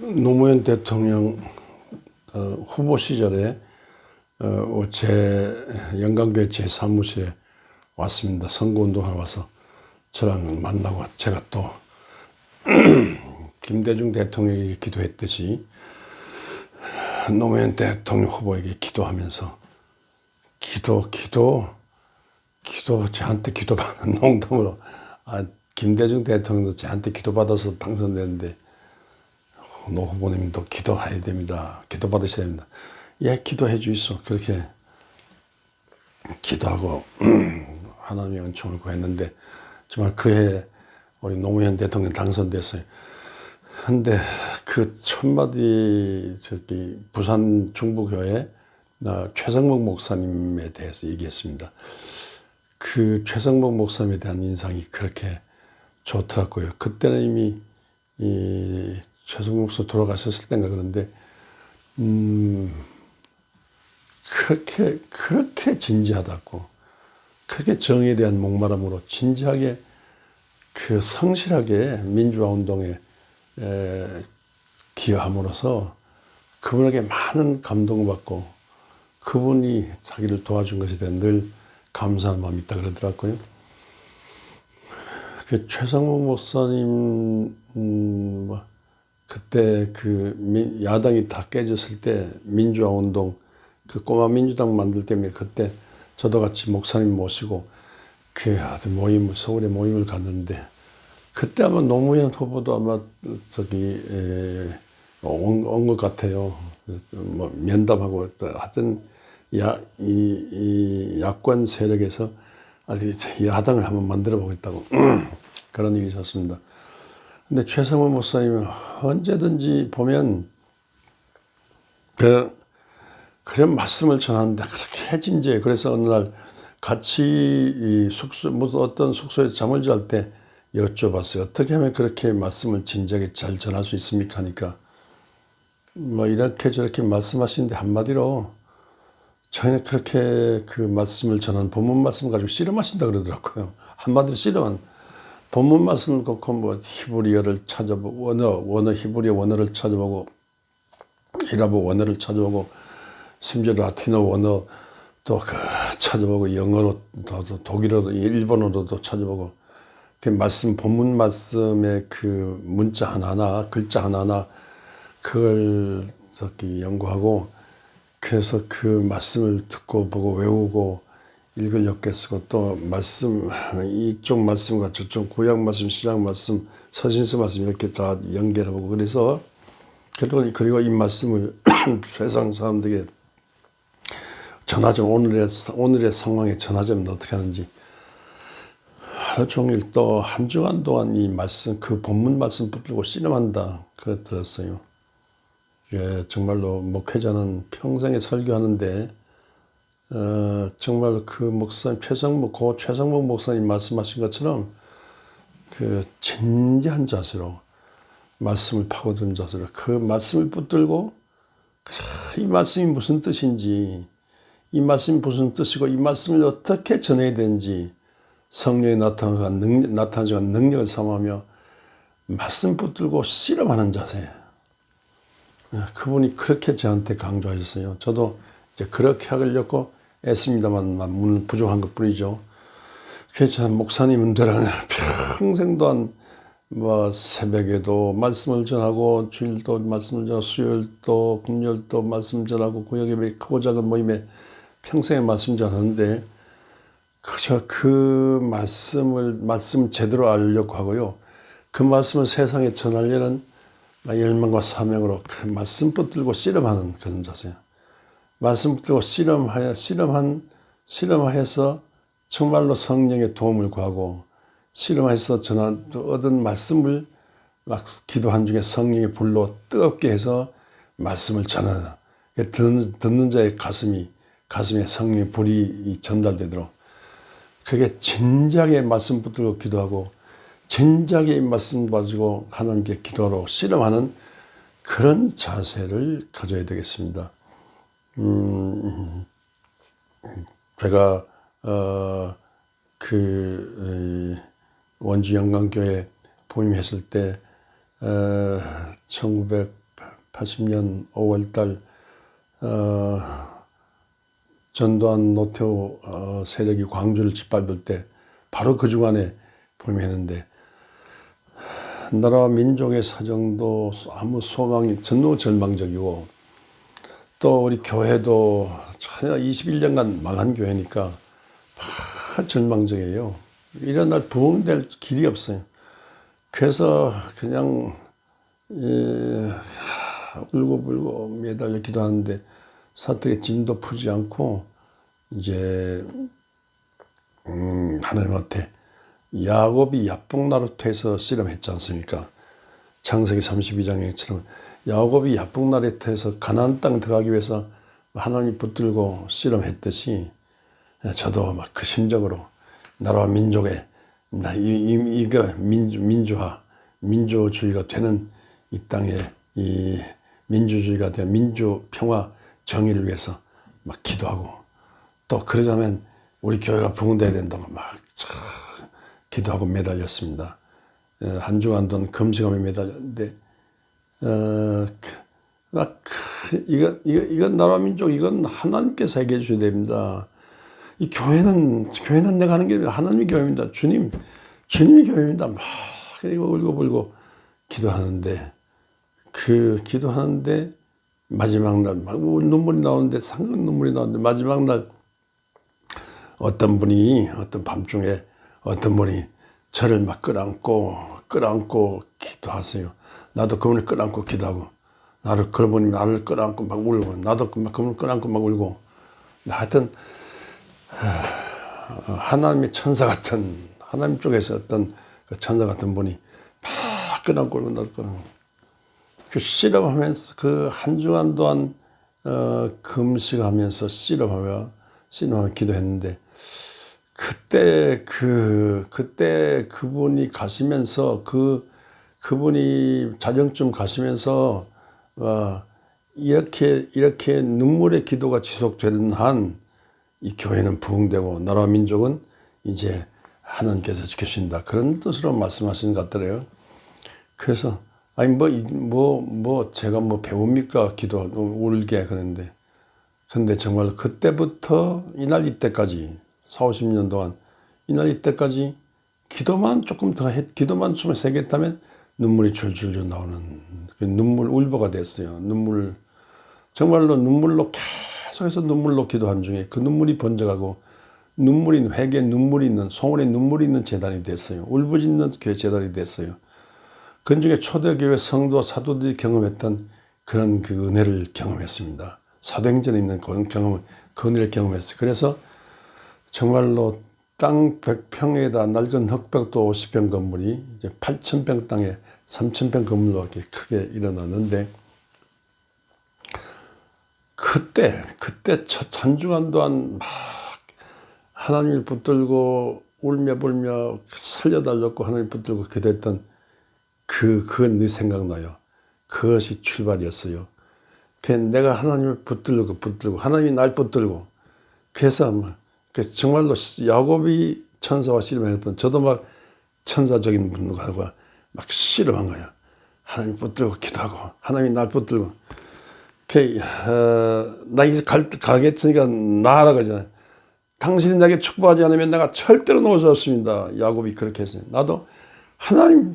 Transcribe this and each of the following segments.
노무현 대통령 후보 시절에 제 영광교회 제 사무실에 왔습니다. 선거운동하러 와서 저랑 만나고 제가 또 김대중 대통령에게 기도했듯이 노무현 대통령 후보에게 기도하면서 기도 저한테 기도받는 농담으로 김대중 대통령도 저한테 기도받아서 당선됐는데 노 후보님도 기도해야 됩니다. 기도받으셔야 됩니다. 예, 기도해 주이소. 그렇게 기도하고 하나님의 은총을 구했는데 정말 그해 우리 노무현 대통령 당선됐어요. 근데 그 첫마디 부산 중부교회 최성목 목사님에 대해서 얘기했습니다. 그 최성목 목사님에 대한 인상이 그렇게 좋더라고요. 그때는 이미 최성목 목사 돌아가셨을 때인가 그런데 그렇게 진지하다고, 그렇게 정의에 대한 목마름으로 진지하게 성실하게 민주화 운동에 기여함으로써 그분에게 많은 감동을 받고 그분이 자기를 도와준 것에 대한 늘 감사한 마음이 있다 그러더라고요. 그 최성목 목사님 그때 야당이 다 깨졌을 때 민주화 운동 꼬마 민주당 만들 때문에 그때 저도 같이 목사님 모시고 서울에 모임을 갔는데 그때 아마 노무현 후보도 아마 온 것 같아요. 면담하고 하여튼 이 야권 세력에서 야당을 한번 만들어 보겠다고 그런 일이 있었습니다. 근데 최성목 목사님은 언제든지 보면 그런 말씀을 전하는데 그렇게 진지해. 그래서 어느 날 같이 무슨 어떤 숙소에서 잠을 잘 때 여쭤봤어요. 어떻게 하면 그렇게 말씀을 진지하게 잘 전할 수 있습니까? 하니까 이렇게 저렇게 말씀하시는데 한마디로 저희는 그렇게 그 말씀을 전한 본문 말씀 가지고 씨름하신다 그러더라고요. 한마디로 씨름한 본문 말씀을 갖고 히브리어를 찾아보고 원어 히브리어 원어를 찾아보고 히라보 원어를 찾아보고 심지어 라틴어 원어도 찾아보고 영어로 독일어도 일본어로도 찾아보고 본문 말씀의 그 문자 하나하나 글자 하나하나 그걸 연구하고 그래서 그 말씀을 듣고 보고 외우고 읽을 역게 쓰고 또 이쪽 말씀과 저쪽 구약 말씀, 신약 말씀, 서신서 말씀 이렇게 다 연결해보고 그래서 그리고 이 말씀을 세상 사람들에게 오늘의 상황에 전하자면 어떻게 하는지 하루 종일 또 한 주간 동안 이 말씀, 그 본문 말씀 붙들고 씨름한다. 그래 들었어요. 예, 정말로 목회자는 평생에 설교하는데, 정말 최성목 목사님 말씀하신 것처럼 진지한 자세로 말씀을 파고드는 자세로 그 말씀을 붙들고 이 말씀이 무슨 뜻인지, 이 말씀이 무슨 뜻이고 이 말씀을 어떻게 전해야 되는지 성령의 나타나서 능력을 삼으며 말씀 붙들고 씨름하는 자세. 그분이 그렇게 저한테 강조하셨어요. 저도 이제 그렇게 하려고 애씁니다만 물론 부족한 것 뿐이죠. 그래서 목사님은 평생 동안 새벽에도 말씀을 전하고 주일도 말씀을 전하고 수요일도 금요일도 말씀 전하고 구역예배 크고 작은 모임에 평생에 말씀 전하는데 그저 그 말씀 제대로 알려고 하고요. 그 말씀을 세상에 전하려는 열망과 사명으로 그 말씀 붙들고 씨름하는 그런 자세요. 말씀 붙들고 씨름해서 정말로 성령의 도움을 구하고 씨름해서 얻은 말씀을 기도한 중에 성령의 불로 뜨겁게 해서 말씀을 전하는 듣는 자의 가슴에 성령의 불이 전달되도록 그게 진지하게 말씀 붙들고 기도하고 진지하게 이 말씀 가지고 하나님께 기도하러 씨름하는 그런 자세를 가져야 되겠습니다. 제가 원주 영광교회 부임했을 때 80년 5월달 전두환 노태우 세력이 광주를 짓밟을 때 바로 그 주간에 범했는데 나라와 민족의 사정도 아무 소망이 전무 절망적이고 또 우리 교회도 전혀 21년간 망한 교회니까 절망적이에요. 이런 날 부흥될 길이 없어요. 그래서 그냥 울고불고 매달려 기도하는데 사택의 짐도 푸지 않고 이제 하나님한테 야곱이 야복나루터에서 씨름했지 않습니까? 창세기 32장처럼 야곱이 야복나루터에서 가나안 땅 들어가기 위해서 하나님 붙들고 씨름했듯이 저도 막 그 심적으로 나라와 민족의 이거 민주화 민주주의가 되는 이 땅에 이 민주주의가 되는 민주 평화 정의를 위해서 막 기도하고 또 그러자면 우리 교회가 부흥돼야 된다고 막 기도하고 매달렸습니다. 한 주간 동안 금식하며 매달렸는데 이건 나라 민족 이건 하나님께서 해결해 주셔야 됩니다. 이 교회는 내가 하는 게 아니라 하나님의 교회입니다. 주님의 교회입니다. 막 이거 울고불고 기도하는데 기도하는데 마지막 날 막 눈물이 나오는데 상한 눈물이 나오는데 마지막 날 어떤 밤중에 어떤 분이 저를 막 끌어안고 기도하세요. 나도 그분을 끌어안고 기도하고 그분이 나를 끌어안고 막 울고 나도 그분을 끌어안고 막 울고 하여튼 하나님의 천사 같은 하나님 쪽에서 어떤 그 천사 같은 분이 막 끌어안고 울고 나도 끌어안고 그 씨름하면서 그 한 주간 동안 금식하면서 씨름하며 기도했는데 그때 그분이 가시면서 그분이 자정쯤 가시면서 이렇게 눈물의 기도가 지속되는 한 이 교회는 부흥되고 나라와 민족은 이제 하나님께서 지켜주신다 그런 뜻으로 말씀하시는 것 같더래요. 그래서 아니 제가 배웁니까 기도 울게 그런데 근데 정말 그때부터 이날 이때까지 40-50년 동안 이날 이때까지 기도만 좀 세게 했다면 눈물이 줄줄줄 나오는 눈물 울보가 됐어요. 정말로 눈물로 계속해서 눈물로 기도한 중에 그 눈물이 번져가고 회개에 눈물이 있는 송원에 눈물이 있는 재단이 됐어요. 울부짖는 교회 재단이 됐어요. 그 중에 초대교회 성도 사도들이 경험했던 그런 그 은혜를 경험했습니다. 사도행전에 있는 그 은혜를 경험했어요. 그래서 정말로 땅 100평에다 낡은 흑벽도 50평 건물이 이제 8,000평 땅에 3,000평 건물로 이렇게 크게 일어났는데 그때 첫 한 주간 동안 막 하나님을 붙들고 울며 살려달라고 하나님을 붙들고 기도했던 그건 네 생각나요. 그것이 출발이었어요. 내가 하나님을 붙들고 하나님이 날 붙들고 그래서 정말로 야곱이 천사와 씨름했던 저도 막 천사적인 분들과 막 씨름한 거야. 하나님 붙들고 기도하고 하나님이 날 붙들고 나 이제 가겠으니까 나가라 그러잖아요. 당신이 나에게 축복하지 않으면 내가 절대로 놓을 수 없습니다. 야곱이 그렇게 했어요. 나도 하나님이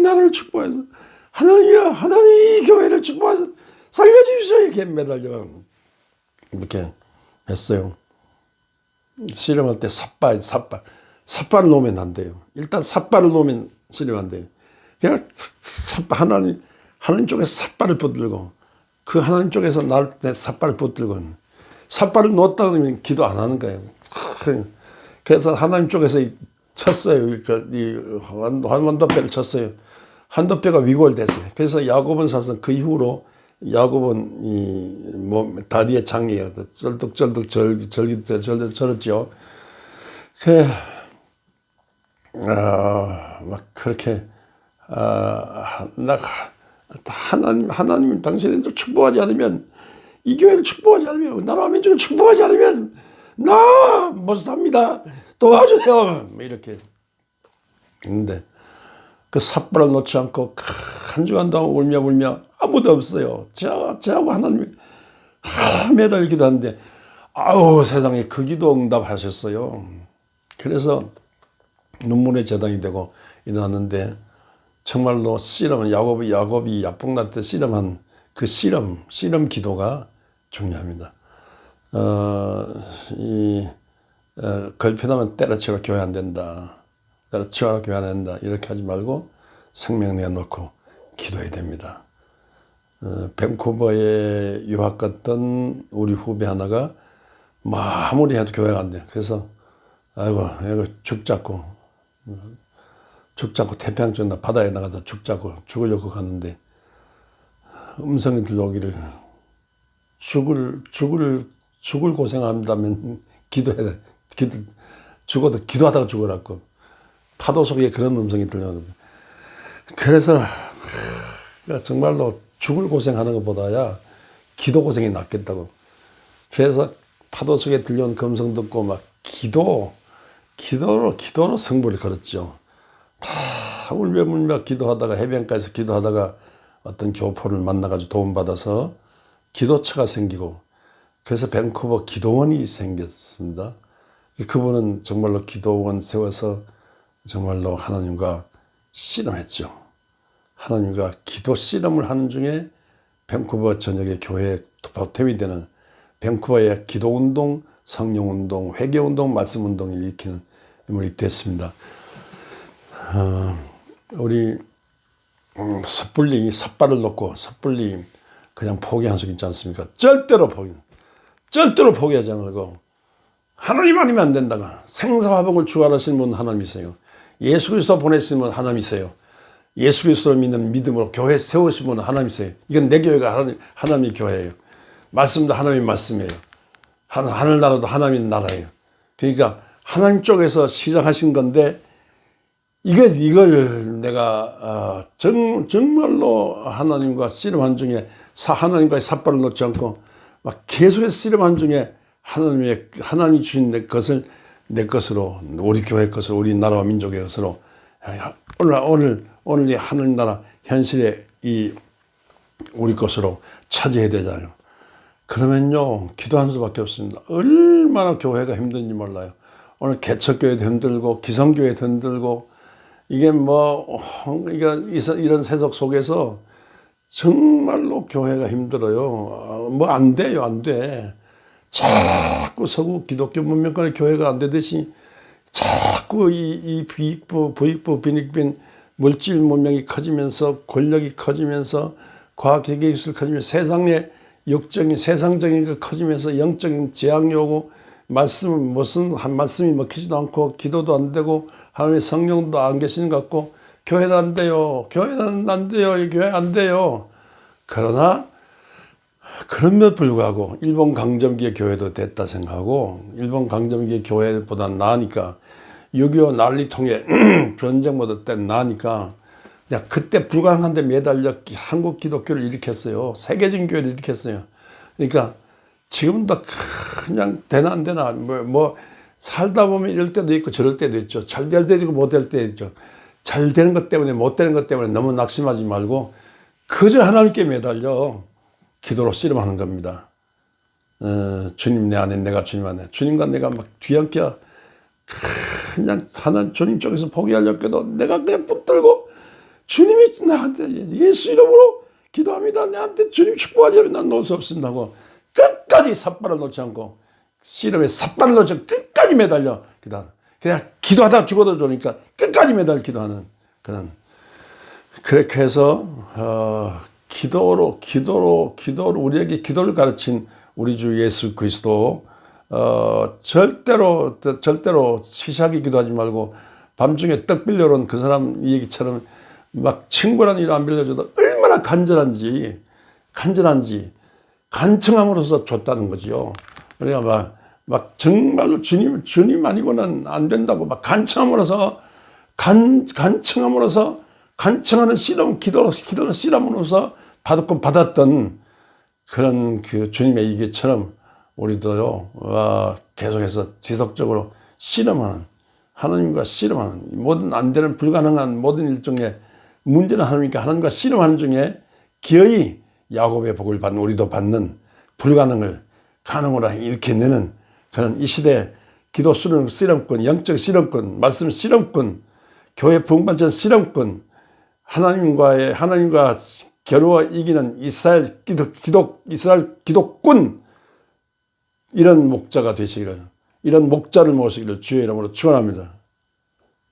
나를 축복해서 하나님이 이 교회를 축복해서 살려주십시오. 이렇게 매달려 이렇게 했어요. 씨름할 때 삿발을 놓으면 안 돼요. 일단 삿발을 놓으면 씨름 안 돼요. 그냥 하나님 쪽에서 삿발을 붙들고 그 하나님 쪽에서 내 삿발을 붙들고 삿발을 놓았다 그러면 기도 안 하는 거예요. 그래서 하나님 쪽에서 쳤어요. 이 한도뼈를 쳤어요. 한도뼈가 위골됐어요. 그래서 야곱은 사실 그 이후로 야곱은 이 다리에 장애가 쩔뚝쩔뚝 절었죠. 막 그렇게 하나님 당신을 축복하지 않으면 이 교회를 축복하지 않으면 나라와 민족을 축복하지 않으면 나 못 삽니다. 도와주세요. 이렇게. 근데 그 삿발을 놓지 않고 한 주간 동안 울며 아무도 없어요. 저하고 하나님이 매달 기도하는데 아우 세상에 그 기도 응답하셨어요. 그래서 눈물의 재단이 되고 일어났는데 정말로 씨름은 야곱이 약봉날 때 씨름한 그 씨름 기도가 중요합니다. 걸핏하면 때려치고 교회 안 된다. 때려치고 교회 안 된다. 이렇게 하지 말고 생명 내놓고 기도해야 됩니다. 밴쿠버에 유학 갔던 우리 후배 하나가 뭐 아무리 해도 교회가 안 돼. 그래서 아이고 죽 잡고 태평양 쪽 바다에 나가서 죽 잡고 죽으려고 갔는데 음성이 들려오기를 죽을 고생한다면 기도해라. 죽어도 기도하다가 죽으라고. 파도 속에 그런 음성이 들려오거든요. 그래서 정말로 죽을 고생하는 것보다야 기도 고생이 낫겠다고. 그래서 파도 속에 들려온 그 음성 듣고 막 기도로 승부를 걸었죠. 다 울며 기도하다가 해변가에서 기도하다가 어떤 교포를 만나가지고 도움받아서 기도처가 생기고 그래서 밴쿠버 기도원이 생겼습니다. 그분은 정말로 기도원 세워서 정말로 하나님과 씨름했죠. 하나님과 기도 씨름을 하는 중에 밴쿠버 전역의 교회에 보탬이 되는 밴쿠버의 기도운동, 성령운동, 회개운동, 말씀운동을 일으키는 인물이 됐습니다. 우리 삿발을 놓고 섣불리 그냥 포기한 적 있지 않습니까? 절대로 포기하지 말고 하나님 아니면 안 된다가 생사화복을 주관하시는 분 하나님이세요. 예수 그리스도 보내신 분 하나님이세요. 예수 그리스도를 믿는 믿음으로 교회 세우신 분은 하나님이세요. 이건 내 교회가 하나님의 교회예요. 말씀도 하나님의 말씀이에요. 하늘나라도 하나님의 나라예요. 그러니까 하나님 쪽에서 시작하신 건데 이걸 내가 정말로 하나님과 씨름한 중에 하나님과의 삿발을 놓지 않고 막 계속해서 씨름한 중에 하나님이 주신 것을 내 것으로 우리 교회 것으로 우리 나라와 민족의 것으로 오늘 이 하늘나라 현실의 이 우리 것으로 차지해야 되잖아요. 그러면요 기도하는 수밖에 없습니다. 얼마나 교회가 힘든지 몰라요. 오늘 개척교회도 힘들고 기성교회도 힘들고 이게 이런 세속 속에서 정말로 교회가 힘들어요. 안 돼요, 안 돼. 자꾸 서구 기독교 문명권의 교회가 안 되듯이 자꾸 이 부익부, 빈익빈 물질 문명이 커지면서 권력이 커지면서 과학기술이 커지면서 세상의 육적인 세상적인 게 커지면서 영적인 재앙이 오고 무슨 한 말씀이 먹히지도 않고 기도도 안 되고 하나님의 성령도 안 계시는 것 같고 교회는 안 돼요. 교회는 안 돼요. 교회 안 돼요. 그러나 그럼에도 불구하고 일본 강점기의 교회도 됐다 생각하고 일본 강점기의 교회보다 나으니까 6.25 난리통에 전쟁보다 때 나으니까 내가 그때 불가능한데 매달려 한국 기독교를 일으켰어요. 세계적인 교회를 일으켰어요. 그러니까 지금도 그냥 되나 안 되나 살다 보면 이럴 때도 있고 저럴 때도 있죠. 잘 될 때도 있고 못 될 때도 있죠. 잘 되는 것 때문에 못 되는 것 때문에 너무 낙심하지 말고 그저 하나님께 매달려 기도로 씨름하는 겁니다. 주님 내 안에 내가 주님 안에 주님과 내가 막 뒤엉켜 그냥 하나님 주님 쪽에서 포기하려고 해도 내가 그냥 붙들고 주님이 나한테 예수 이름으로 기도합니다. 내한테 주님 축복하지 난 놓을 수 없습니다고 끝까지 삿발을 놓지 않고 씨름에 삿발을 놓지 않고 끝까지 매달려 그냥 기도하다 죽어도 좋으니까 끝까지 매달려 기도하는 그런 그렇게 해서 기도로 우리에게 기도를 가르친 우리 주 예수 그리스도 절대로 시시하게 기도하지 말고 밤중에 떡 빌려온 그 사람 얘기처럼 막 친구라는 일 안 빌려줘도 얼마나 간절한지 간청함으로써 줬다는 거지요. 그러니까 막 정말로 주님 아니고는 안 된다고 막 간청함으로써 간청하는 씨름 기도는 씨름으로써 받았던 그런 그 주님의 얘기처럼 우리도요 계속해서 지속적으로 씨름하는 하나님과 씨름하는 모든 안 되는 불가능한 모든 일종의 문제는 하나님과 씨름하는 중에 기어이 야곱의 복을 받는, 우리도 받는 불가능을 가능으로 일으켜내는 그런 이 시대 기도 씨름꾼, 영적 씨름꾼, 말씀 씨름꾼, 교회 부흥반천 씨름꾼, 하나님과 겨루어 이기는 이스라엘 기독군, 이런 목자가 되시기를, 이런 목자를 모시기를 주의 이름으로 축원합니다.